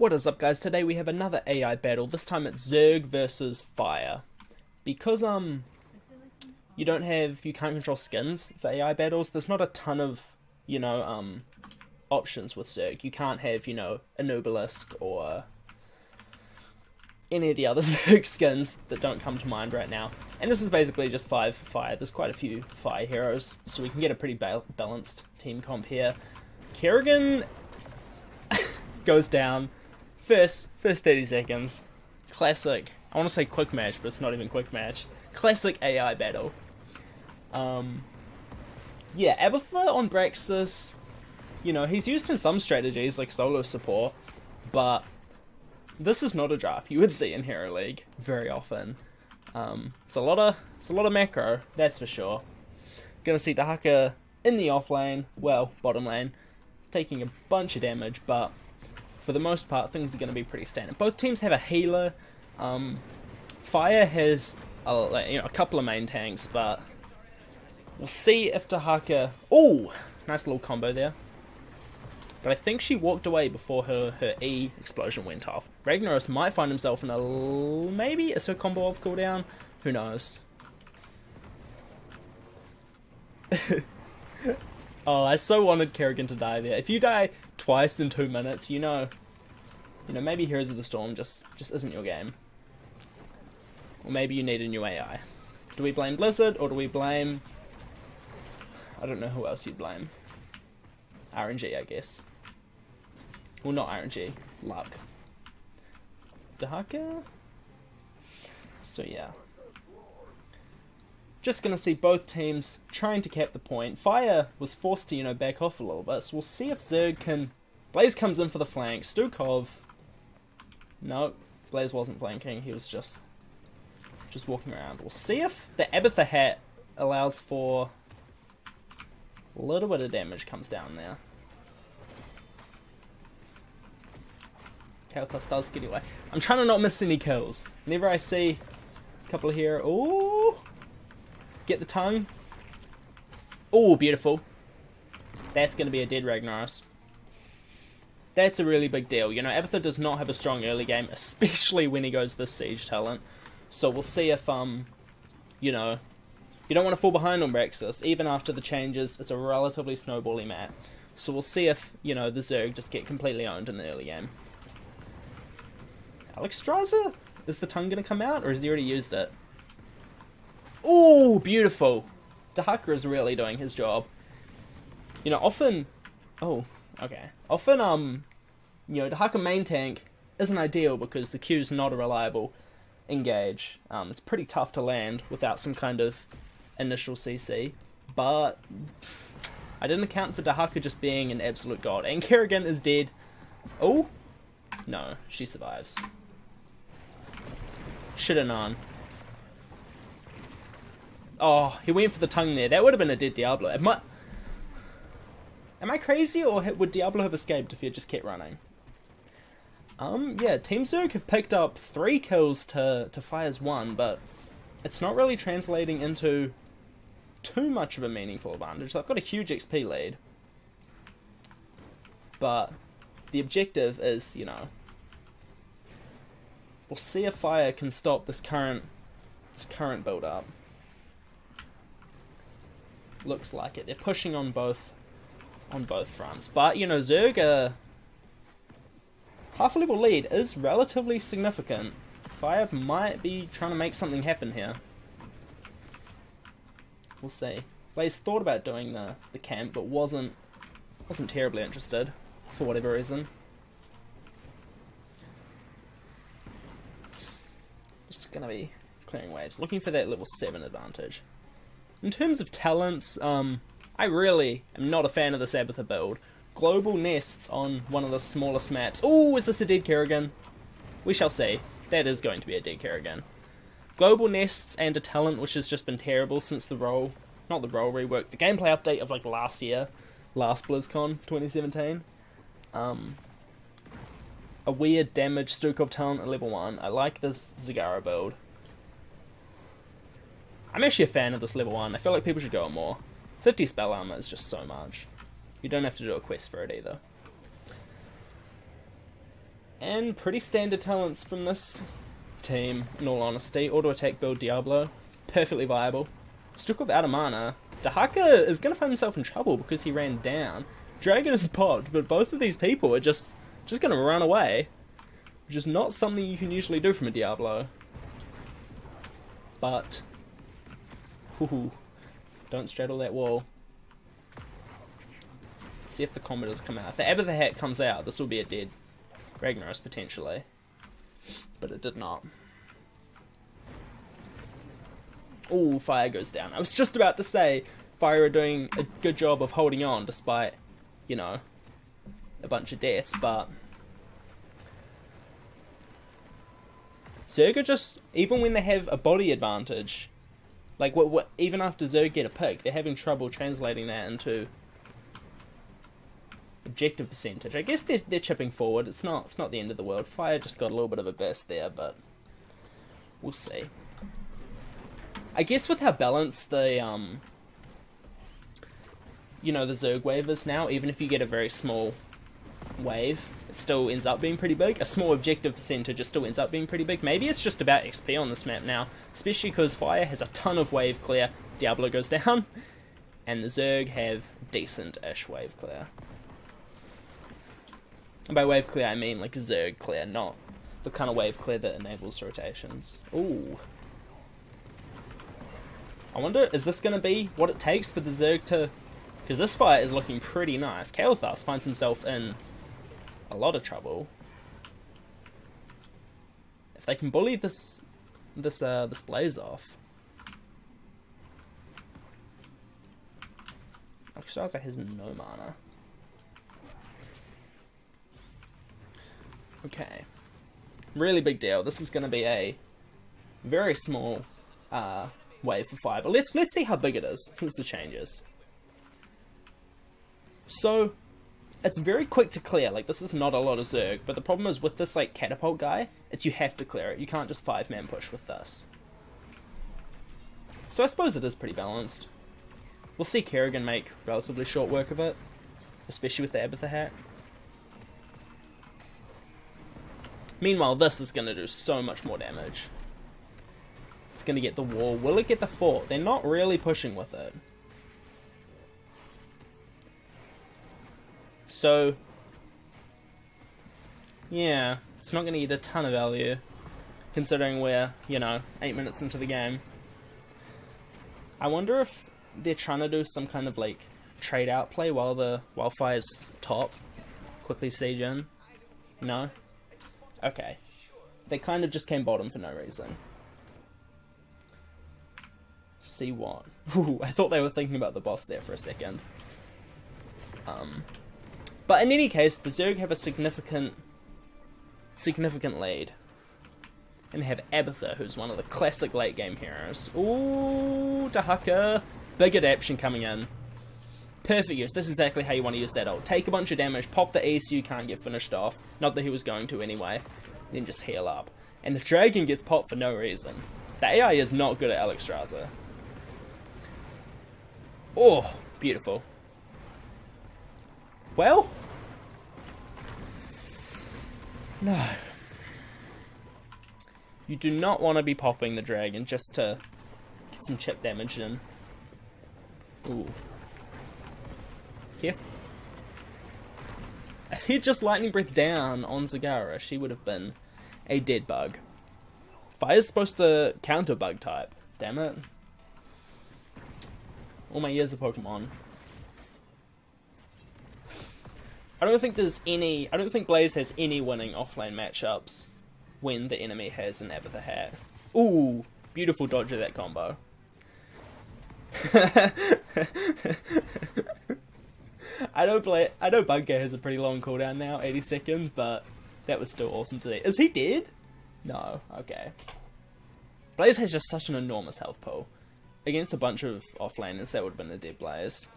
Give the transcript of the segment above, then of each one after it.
What is up, guys? Today we have another AI battle. This time it's ZERG versus Fire. Because you can't control skins for AI battles, there's not a ton of, options with ZERG. You can't have, a Nubalisk or any of the other ZERG skins that don't come to mind right now. And this is basically just 5 Fire. There's quite a few Fire heroes, so we can get a pretty balanced team comp here. Kerrigan goes down. First 30 seconds. Classic. I want to say quick match, but it's not even quick match. Classic AI battle. Yeah, Abathur on Braxis, he's used in some strategies like solo support, but this is not a draft you would see in Hero League very often. It's a lot of macro, that's for sure. Gonna see Dahaka in the off lane, well, bottom lane, taking a bunch of damage, but for the most part, things are going to be pretty standard. Both teams have a healer. Fire has a couple of main tanks, but we'll see if Dahaka... Oh, nice little combo there. But I think she walked away before her E explosion went off. Ragnaros might find himself in maybe is her combo off cooldown? Who knows? Oh, I so wanted Kerrigan to die there. If you die twice in 2 minutes, maybe Heroes of the Storm just isn't your game. Or maybe you need a new AI. Do we blame Blizzard, or do we blame... I don't know who else you'd blame. RNG, I guess. Well, not RNG. Luck. Dahaka? So, yeah. Just going to see both teams trying to cap the point. Fire was forced to, back off a little bit, so we'll see if ZERG can... Blaze comes in for the flank. Stukov... No, Blaze wasn't flanking, he was just walking around. We'll see if the Abathur hat allows for a little bit of damage comes down there. Kalthus does get away. I'm trying to not miss any kills. Whenever I see a couple here... Ooh! Get the tongue. Oh, beautiful. That's going to be a dead Ragnaros. That's a really big deal. Abathur does not have a strong early game, especially when he goes this Siege talent. So we'll see if, you don't want to fall behind on Braxis. Even after the changes, it's a relatively snowbally map. So we'll see if, the ZERG just get completely owned in the early game. Alexstrasza? Is the tongue going to come out, or has he already used it? Ooh, beautiful. Dahaka is really doing his job. Often... Oh, okay. Often, Dahaka main tank isn't ideal because the Q's not a reliable engage. It's pretty tough to land without some kind of initial CC. But I didn't account for Dahaka just being an absolute god. And Kerrigan is dead. Oh? No, she survives. Should've known. Oh, he went for the tongue there. That would have been a dead Diablo. Am I crazy, or would Diablo have escaped if he had just kept running? Yeah, Team ZERG have picked up 3 kills to Fire's 1, but it's not really translating into too much of a meaningful advantage. They've got a huge XP lead. But the objective is, we'll see if Fire can stop this current build-up. Looks like it. They're pushing on both fronts. But, ZERG, half a level lead is relatively significant. Fire might be trying to make something happen here. We'll see. Blaze thought about doing the camp, but wasn't terribly interested, for whatever reason. Just gonna be clearing waves. Looking for that level 7 advantage. In terms of talents, I really am not a fan of this Abathur build. Global nests on one of the smallest maps. Oh, is this a dead Kerrigan? We shall see. That is going to be a dead Kerrigan. Global nests and a talent which has just been terrible since the role, not the role rework, the gameplay update of last year, last BlizzCon 2017. A weird damage Stukov talent at level 1. I like this Zagara build. I'm actually a fan of this level 1. I feel like people should go on more. 50 spell armor is just so much. You don't have to do a quest for it either. And pretty standard talents from this team, in all honesty. Auto attack build Diablo, perfectly viable. Stukov out of mana. Dahaka is going to find himself in trouble because he ran down. Dragon is popped, but both of these people are just going to run away. Which is not something you can usually do from a Diablo. But, whoo, don't straddle that wall. See if the combat does come out. If the Ebb of the Hat comes out, this will be a dead Ragnaros potentially. But it did not. Ooh, Fire goes down. I was just about to say, Fire are doing a good job of holding on despite, you know, a bunch of deaths, but ZERG are just, even when they have a body advantage, like even after ZERG get a pick, they're having trouble translating that into objective percentage. I guess they're chipping forward. It's not the end of the world. Fire just got a little bit of a burst there, but we'll see. I guess with how balanced the you know, the ZERG wave is now, even if you get a very small wave, it still ends up being pretty big. A small objective percentage, it still ends up being pretty big. Maybe it's just about XP on this map now, especially because Fire has a ton of wave clear, Diablo goes down, and the ZERG have decent-ish wave clear. And by wave clear, I mean like ZERG clear, not the kind of wave clear that enables rotations. Ooh. I wonder, is this going to be what it takes for the ZERG to... Because this fight is looking pretty nice. Kael'thas finds himself in a lot of trouble. If they can bully this Blaze off. Alexstrasza has no mana. Okay. Really big deal. This is going to be a very small wave for Fire. But let's see how big it is since the changes. So, it's very quick to clear. Like, this is not a lot of ZERG. But the problem is with this, like, catapult guy, it's you have to clear it. You can't just 5-man push with this. So I suppose it is pretty balanced. We'll see Kerrigan make relatively short work of it. Especially with the Ebb of the Hat. Meanwhile, this is going to do so much more damage. It's going to get the wall. Will it get the fort? They're not really pushing with it. So, yeah, it's not going to get a ton of value, considering we're, you know, 8 minutes into the game. I wonder if they're trying to do some kind of, like, trade out play while Fire's top. Quickly siege in. No? Okay. They kind of just came bottom for no reason. See what? Ooh, I thought they were thinking about the boss there for a second. But in any case, the ZERG have a significant lead. And they have Abathur, who's one of the classic late game heroes. Ooh, Dahaka. Big adaption coming in. Perfect use. This is exactly how you want to use that ult. Take a bunch of damage, pop the E so you can't get finished off. Not that he was going to anyway. Then just heal up. And the dragon gets popped for no reason. The AI is not good at Alexstrasza. Oh, beautiful. Well, no. You do not want to be popping the dragon just to get some chip damage in. Ooh. Careful. If he just Lightning Breath down on Zagara, she would have been a dead bug. Fire's supposed to counter bug type. Damn it. All my years of Pokemon. I don't think Blaze has any winning offlane matchups when the enemy has an Ebb of the Hat. Ooh, beautiful dodge of that combo. I know Bugger has a pretty long cooldown now, 80 seconds, but that was still awesome to see. Is he dead? No, okay. Blaze has just such an enormous health pool. Against a bunch of offlaners, that would have been a dead Blaze.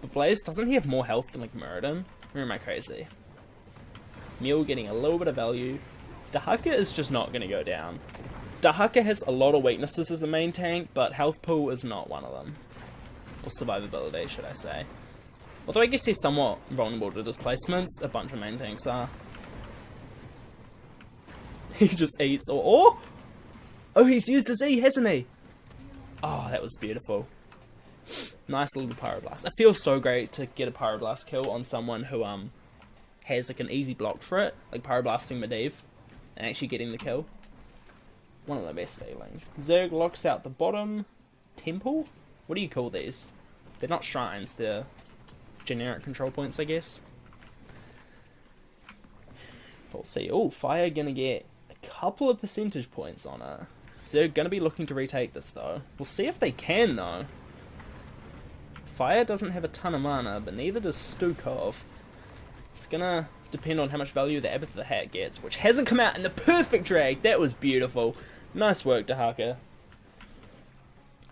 But Blaze, doesn't he have more health than like Muradin? Or am I crazy? Mule getting a little bit of value. Dahaka is just not going to go down. Dahaka has a lot of weaknesses as a main tank, but health pool is not one of them. Or survivability, should I say. Although I guess he's somewhat vulnerable to displacements, a bunch of main tanks are. He just eats, or... Oh, he's used his E, hasn't he? Oh, that was beautiful. Nice little Pyroblast. It feels so great to get a Pyroblast kill on someone who has like an easy block for it, like Pyroblasting Medivh, and actually getting the kill. One of the best feelings. ZERG locks out the bottom temple? What do you call these? They're not shrines, they're generic control points, I guess. We'll see. Oh, Fire gonna get a couple of percentage points on it. ZERG gonna be looking to retake this though. We'll see if they can though. Fire doesn't have a ton of mana, but neither does Stukov. It's gonna depend on how much value the Abath the Hat gets, which hasn't come out in the perfect drag. That was beautiful. Nice work, Dahaka.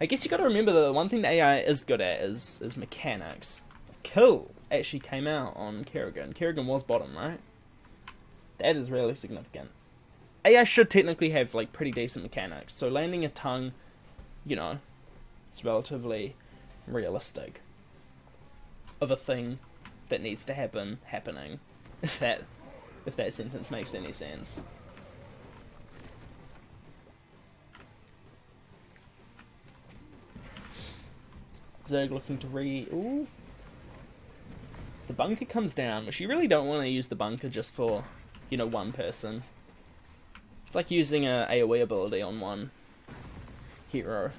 I guess you gotta remember that the one thing the AI is good at is mechanics. Kill actually came out on Kerrigan. Kerrigan was bottom, right? That is really significant. AI should technically have like pretty decent mechanics, so landing a tongue, you know, it's relatively realistic of a thing that needs to happen happening, if that sentence makes any sense. ZERG looking to ooh. The bunker comes down, which you really don't want to use the bunker just for, you know, one person. It's like using a AoE ability on one hero.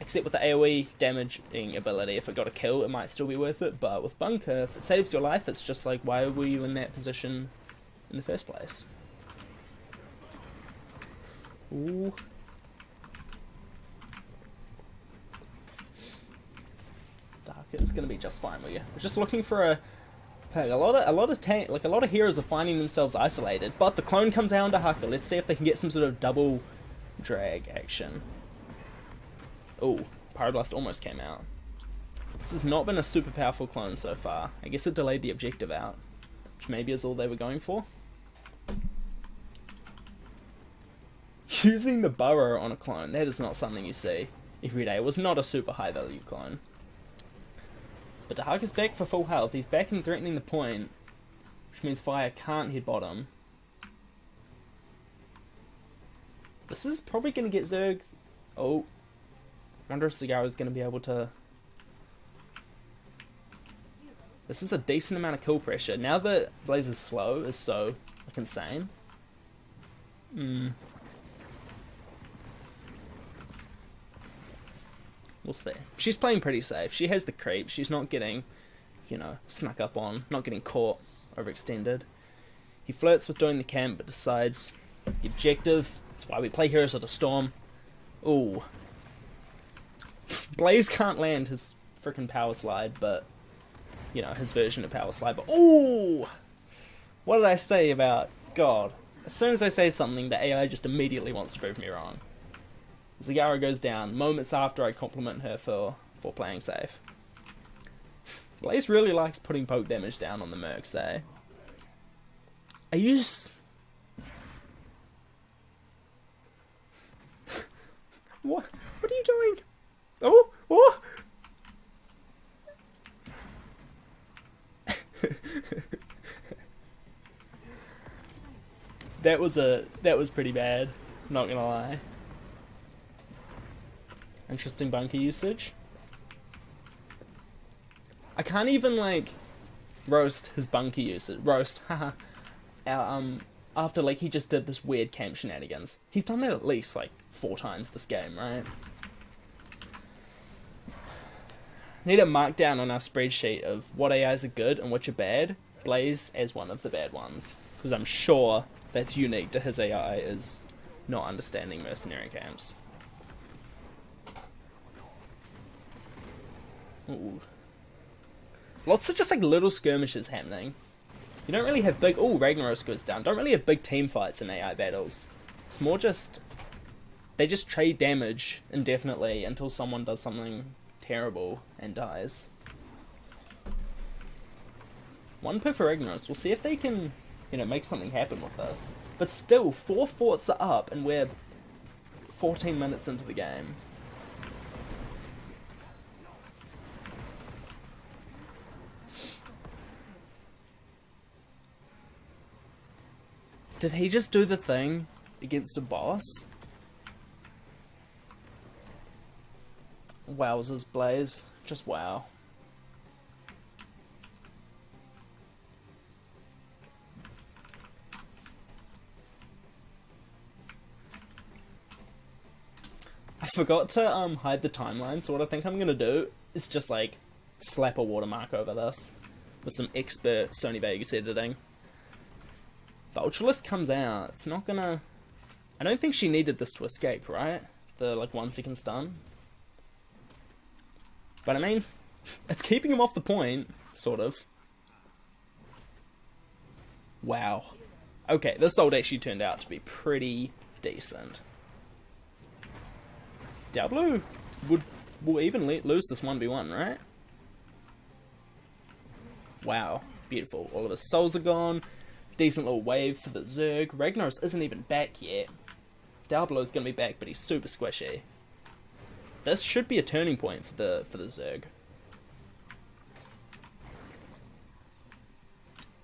Except with the AoE damaging ability, if it got a kill, it might still be worth it, but with bunker, if it saves your life, it's just like, why were you in that position in the first place? Ooh. It's gonna be just fine with you. We're just looking for a lot of heroes are finding themselves isolated, but the clone comes out on Dahaka. Let's see if they can get some sort of double drag action. Oh, Pyroblast almost came out. This has not been a super powerful clone so far. I guess it delayed the objective out, which maybe is all they were going for. Using the burrow on a clone, that is not something you see every day. It was not a super high value clone. But Dahaka's back for full health. He's back and threatening the point, which means Fire can't hit bottom. This is probably going to get ZERG. Oh. I wonder if Cigar is going to be able to... This is a decent amount of kill pressure. Now that Blaze's slow is so like, insane. We'll see. She's playing pretty safe. She has the creep. She's not getting, you know, snuck up on. Not getting caught, overextended. He flirts with doing the camp, but decides the objective. That's why we play Heroes of the Storm. Ooh. Blaze can't land his freaking power slide, but, you know, his version of power slide. But ooh! What did I say about God? As soon as I say something, the AI just immediately wants to prove me wrong. Zagara goes down moments after I compliment her for playing safe. Blaze really likes putting poke damage down on the mercs there. I use... What are you doing? Oh! Oh! That was pretty bad, not gonna lie. Interesting bunker usage. I can't even like roast his bunker usage. Roast, haha. After like he just did this weird camp shenanigans. He's done that at least like 4 times this game, right? Need a markdown on our spreadsheet of what AIs are good and which are bad. Blaze as one of the bad ones, because I'm sure that's unique to his AI is not understanding mercenary camps. Ooh. Lots of just like little skirmishes happening. You don't really have big... Ooh, Ragnaros goes down. Don't really have big team fights in AI battles. It's more just... They just trade damage indefinitely until someone does something terrible and dies. 1 pick for Ragnaros. We'll see if they can, you know, make something happen with this. But still, 4 forts are up and we're 14 minutes into the game. Did he just do the thing against a boss? Wowzers, Blaze. Just wow. I forgot to hide the timeline, so what I think I'm gonna do is just like slap a watermark over this with some expert Sony Vegas editing. The Ultralisk comes out. It's not gonna... I don't think she needed this to escape, right? The like 1 second stun. But I mean, it's keeping him off the point, sort of. Wow. Okay, this ult actually turned out to be pretty decent. Diablo will even lose this 1v1, right? Wow, beautiful. All of his souls are gone. Decent little wave for the ZERG. Ragnaros isn't even back yet. Diablo's gonna be back, but he's super squishy. This should be a turning point for the ZERG.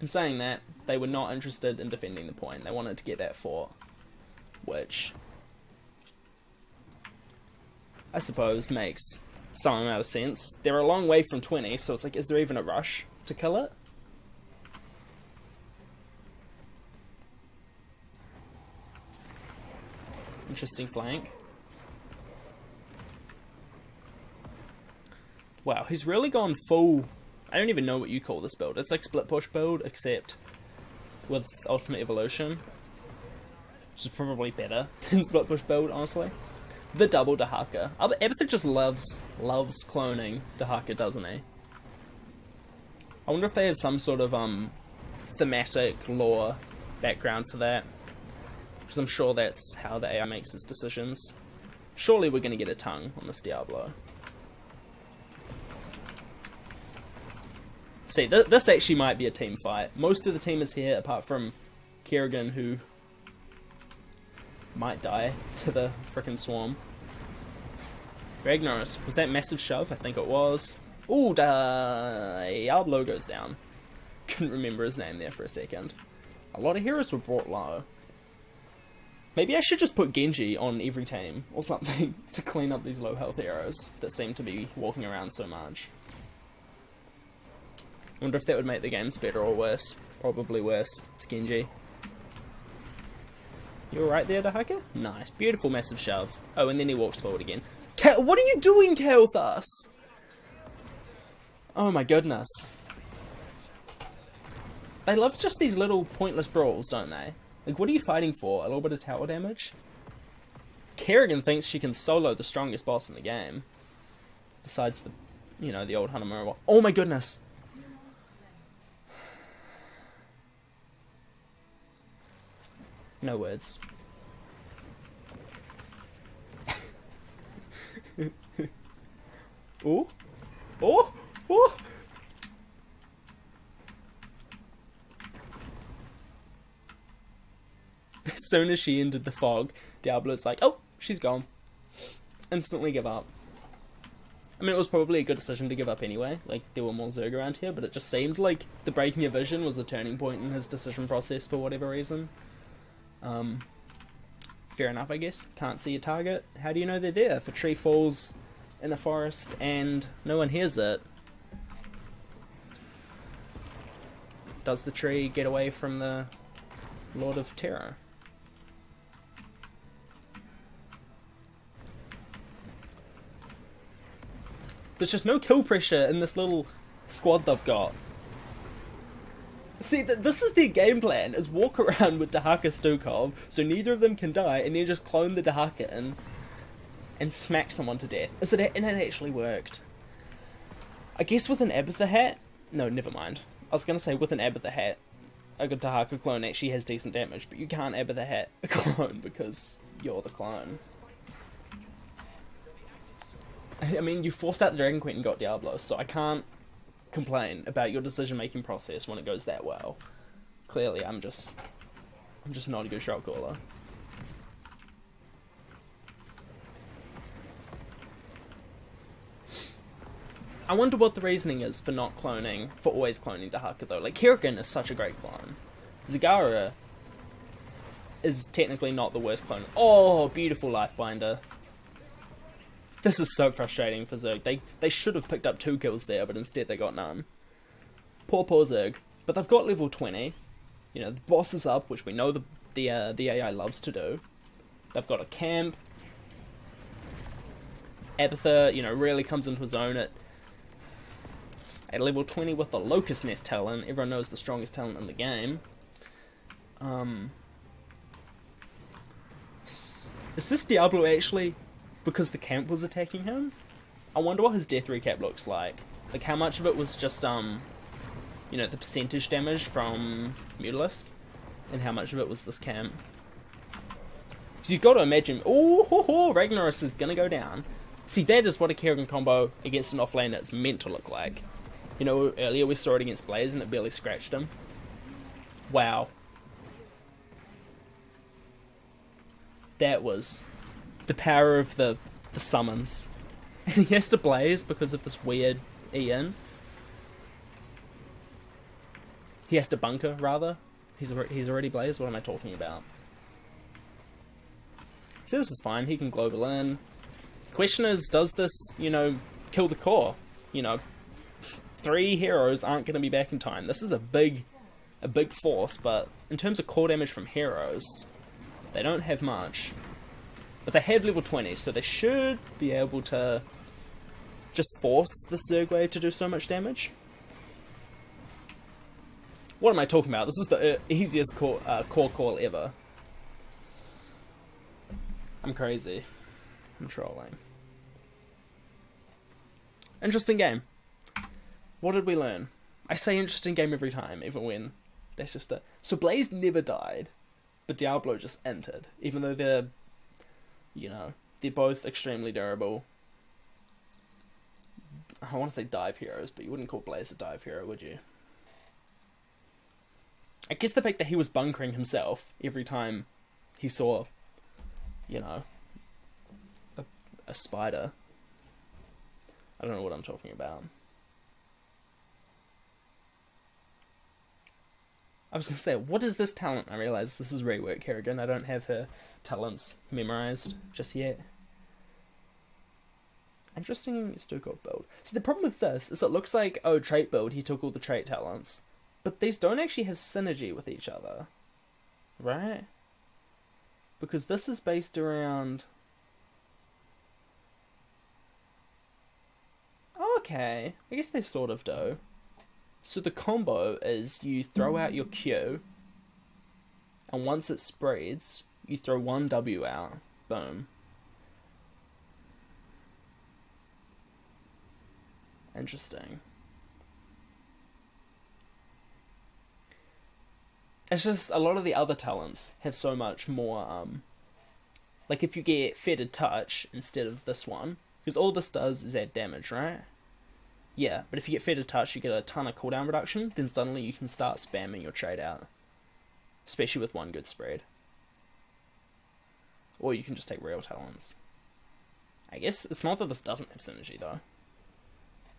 In saying that, they were not interested in defending the point. They wanted to get that fort, which I suppose makes some amount of sense. They're a long way from 20, so it's like, is there even a rush to kill it? Interesting flank. Wow, he's really gone full... I don't even know what you call this build. It's like split push build, except with Ultimate Evolution. Which is probably better than split push build, honestly. The double Dahaka. Abathur just loves cloning Dahaka, doesn't he? I wonder if they have some sort of thematic lore background for that. Because I'm sure that's how the AI makes its decisions. Surely we're going to get a tongue on this Diablo. See, this actually might be a team fight. Most of the team is here, apart from Kerrigan, who might die to the frickin' swarm. Ragnaros, was that massive shove? I think it was. Ooh, Diablo goes down. Couldn't remember his name there for a second. A lot of heroes were brought low. Maybe I should just put Genji on every team, or something, to clean up these low health heroes that seem to be walking around so much. I wonder if that would make the games better or worse. Probably worse. It's Genji. You alright there, Dahaka? Nice. Beautiful massive shove. Oh, and then he walks forward again. What are you doing, Kael'thas? Oh my goodness. They love just these little pointless brawls, don't they? Like, what are you fighting for? A little bit of tower damage? Kerrigan thinks she can solo the strongest boss in the game. Besides the, you know, the old Hanamura. Oh my goodness. No words. Oh! Oh! Oh! As soon as she entered the fog, Diablo's like, oh, she's gone. Instantly give up. I mean, it was probably a good decision to give up anyway. Like, there were more ZERG around here, but it just seemed like the breaking of vision was the turning point in his decision process for whatever reason. Fair enough, I guess. Can't see your target. How do you know they're there? If a tree falls in a forest and no one hears it, does the tree get away from the Lord of Terror? There's just no kill pressure in this little squad they've got. See, this is their game plan, is walk around with Dahaka Stukov, so neither of them can die, and then just clone the Dahaka in and smack someone to death. And it actually worked. I guess with an Abathur hat... No, never mind. I was going to say with an Abathur hat, a good Dahaka clone actually has decent damage, but you can't Abathur hat a clone because you're the clone. I mean, you forced out the Dragon Queen and got Diablo, so I can't complain about your decision-making process when it goes that well. Clearly, I'm just not a good shot caller. I wonder what the reasoning is for not cloning, for always cloning Dahaka though. Like, Kerrigan is such a great clone. Zagara is technically not the worst clone. Oh, beautiful Lifebinder. This is so frustrating for ZERG. They should have picked up 2 kills there, but instead they got none. Poor ZERG. But they've got level 20. You know, the boss is up, which we know the AI loves to do. They've got a camp. Abathur, you know, really comes into his own at level 20 with the Locust Nest talent. Everyone knows the strongest talent in the game. Is this Diablo actually because the camp was attacking him? I wonder what his death recap looks like. Like, how much of it was just, you know, the percentage damage from Mutalisk, and how much of it was this camp? Because you've got to imagine, oh, Ragnaros is going to go down. See, that is what a Kerrigan combo against an offlaner is meant to look like. You know, earlier we saw it against Blaze and it barely scratched him. Wow. That was the power of the summons. And he has to Blaze because of this weird Ian. He has to bunker, rather. He's already Blazed. What am I talking about? So this is fine. He can global in. Question is, does this, you know, kill the core? You know, 3 heroes aren't going to be back in time. This is a big force, but in terms of core damage from heroes, they don't have much. But they have level 20, so they should be able to just force the ZERG wave to do so much damage. What am I talking about? This was the easiest core call ever. I'm crazy. I'm trolling. Interesting game. What did we learn? I say interesting game every time, even when that's just a... So Blaze never died, but Diablo just entered. Even though they're, you know, they're both extremely durable. I want to say dive heroes, but you wouldn't call Blaze a dive hero, would you? I guess the fact that he was bunkering himself every time he saw, you know, a spider. I don't know what I'm talking about. I was going to say, what is this talent? I realize this is rework Kerrigan. I don't have her talents memorized just yet. Interesting Stuko build. See, the problem with this is it looks like, oh, trait build, he took all the trait talents. But these don't actually have synergy with each other. Right? Because this is based around... Okay, I guess they sort of do. So the combo is you throw out your Q, and once it spreads, you throw 1 W out. Boom. Interesting. It's just a lot of the other talents have so much more, like if you get Fettered Touch instead of this one, because all this does is add damage, right? Yeah, but if you get Fettered Touch, you get a ton of cooldown reduction, then suddenly you can start spamming your trade out. Especially with 1 good spread. Or you can just take real talents. I guess it's not that this doesn't have synergy, though.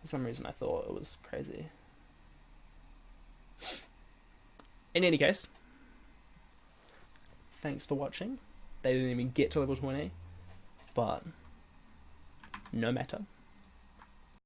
For some reason I thought it was crazy. In any case, thanks for watching. They didn't even get to level 20, but no matter.